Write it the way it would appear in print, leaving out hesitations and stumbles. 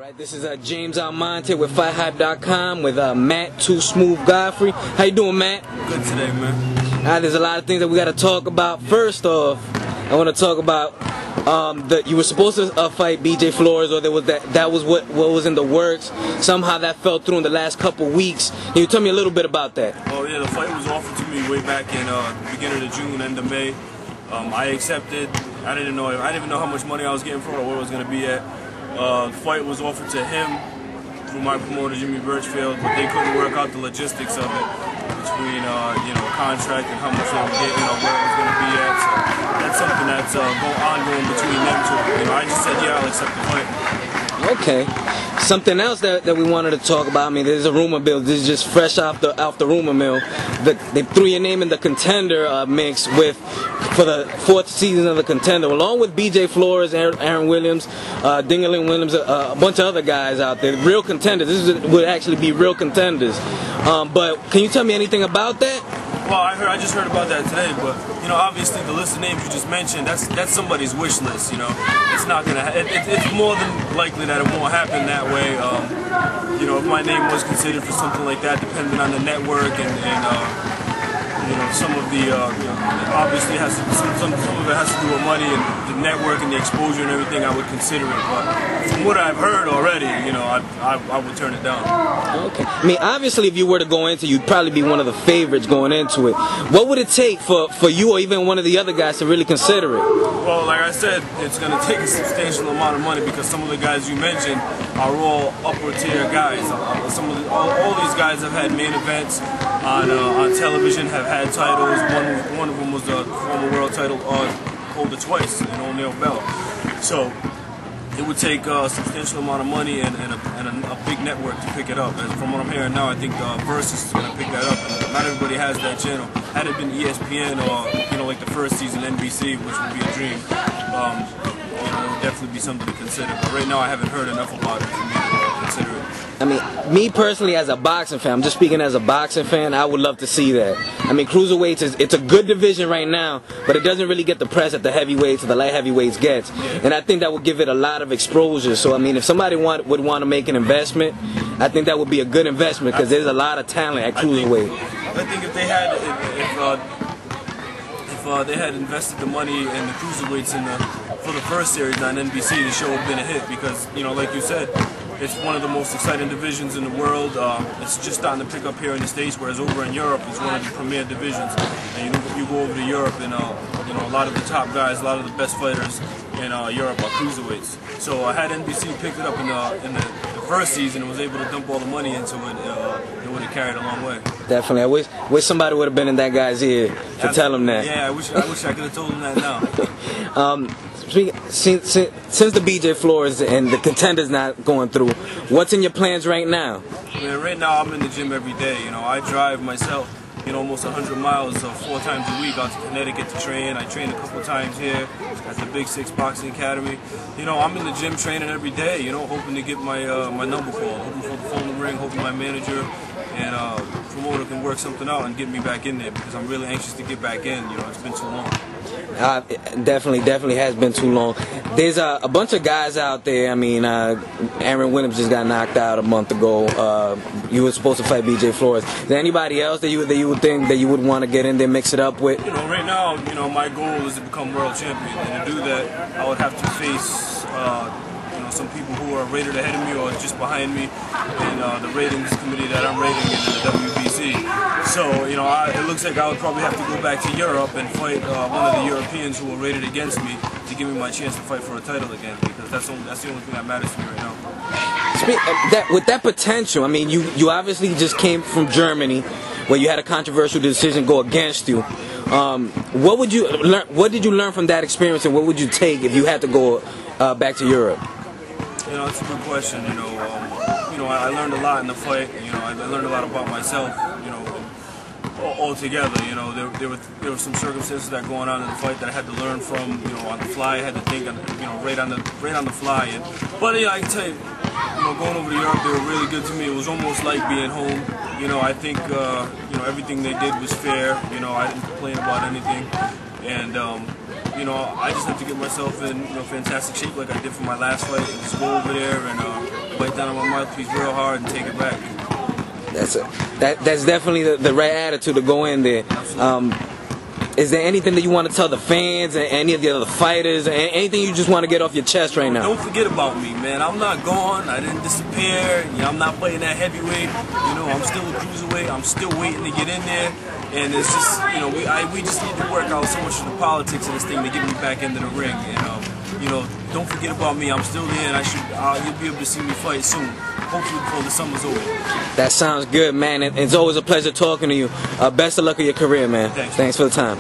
Alright, this is James Almonte with FightHype.com with Matt Too Smooth Godfrey. How you doing, Matt? Good today, man. There's a lot of things that we got to talk about. First off, I want to talk about that you were supposed to fight BJ Flores, or there was that was what was in the works. Somehow that fell through in the last couple weeks. Can you tell me a little bit about that? Oh yeah, the fight was offered to me way back in beginning of June, end of May. I accepted. I didn't even know how much money I was getting for it or what it was going to be at. The fight was offered to him through my promoter Jimmy Birchfield, but they couldn't work out the logistics of it between contract and how much they were getting, where it was going to be at. So that's something that's ongoing between them two. I just said, yeah, I'll accept the fight. Okay. Something else that we wanted to talk about. I mean, there's a rumor mill. This is just fresh off the rumor mill. They threw your name in the Contender mix for the 4th season of the Contender, along with BJ Flores, Aaron Williams, Dingaling Williams, a bunch of other guys out there. Real contenders. This would actually be real contenders. But can you tell me anything about that? Well, I just heard about that today, but obviously the list of names you just mentioned, that's somebody's wish list. It's not gonna. It's more than likely that it won't happen that way. If my name was considered for something like that, depending on the network and some of the obviously some of it has to do with money and the network and the exposure and everything. I would consider it, but from what I've heard already, I would turn it down. Okay. I mean, obviously, if you were to go into, you'd probably be one of the favorites going into it. What would it take for you or even one of the other guys to really consider it? Well, like I said, it's going to take a substantial amount of money because some of the guys you mentioned are all upper tier guys. All these guys have had main events on television, have had titles. One of them was the former world title holder twice in O'Neal Bell. So it would take a substantial amount of money and a big network to pick it up. And from what I'm hearing now, I think Versus is going to pick that up. And not everybody has that channel. Had it been ESPN or like the first season NBC, which would be a dream, it would definitely be something to consider. But right now, I haven't heard enough about it for me to consider it. I mean, me personally, as a boxing fan, I'm just speaking as a boxing fan, I would love to see that. I mean, cruiserweights, it's a good division right now, but it doesn't really get the press that the heavyweights or the light heavyweights gets. And I think that would give it a lot of exposure. So, I mean, if somebody would want to make an investment, I think that would be a good investment because there's a lot of talent at cruiserweight. I think if they had invested the money in the cruiserweights for the first series on NBC, the show would have been a hit because, like you said, it's one of the most exciting divisions in the world. It's just starting to pick up here in the States, whereas over in Europe, it's one of the premier divisions. And you go over to Europe, and a lot of the top guys, a lot of the best fighters in Europe are cruiserweights. So I had NBC picked it up in the first season and was able to dump all the money into it. It would have carried a long way. Definitely. I wish somebody would have been in that guy's ear to tell him that. Yeah, I wish I could have told him that now. Since the BJ Flores and the Contender's not going through, what's in your plans right now? Man, right now I'm in the gym every day. I drive myself, almost 100 miles 4 times a week out to Connecticut to train. I train a couple times here at the Big Six Boxing Academy. I'm in the gym training every day, hoping to get my number called, hoping for the phone to ring, hoping my manager and promoter can work something out and get me back in there because I'm really anxious to get back in. It's been too long. It definitely has been too long. There's a bunch of guys out there. I mean, Aaron Williams just got knocked out a month ago. You were supposed to fight BJ Flores. Is there anybody else that you would think that you would want to get in there, mix it up with? Right now, my goal is to become world champion, and to do that, I would have to face some people who are rated ahead of me or just behind me in the ratings committee that I'm rating in the WBC. So, it looks like I would probably have to go back to Europe and fight one of the Europeans who were rated against me to give me my chance to fight for a title again, because that's the only thing that matters to me right now. With that potential, I mean, you obviously just came from Germany, where you had a controversial decision go against you. What did you learn from that experience, and what would you take if you had to go back to Europe? It's a good question. I learned a lot in the fight. I learned a lot about myself. Altogether, there were some circumstances that going on in the fight that I had to learn from. On the fly, I had to think, right on the fly. But I can tell you, going over to Europe, they were really good to me. It was almost like being home. I think everything they did was fair. I didn't complain about anything, and I just have to get myself in fantastic shape like I did for my last fight and just go over there and right down on my mouthpiece real hard and take it back. That's definitely the right attitude to go in there. Is there anything that you want to tell the fans and any of the other fighters, and anything you just want to get off your chest right now? Don't forget about me, man. I'm not gone. I didn't disappear. I'm not fighting that heavyweight. I'm still a cruiserweight. I'm still waiting to get in there. And it's just, we just need to work out so much of the politics of this thing to get me back into the ring. Don't forget about me. I'm still there, and you'll be able to see me fight soon. Hopefully before the summer's over. That sounds good, man. It's always a pleasure talking to you. Best of luck in your career, man. Thanks. Thanks for the time.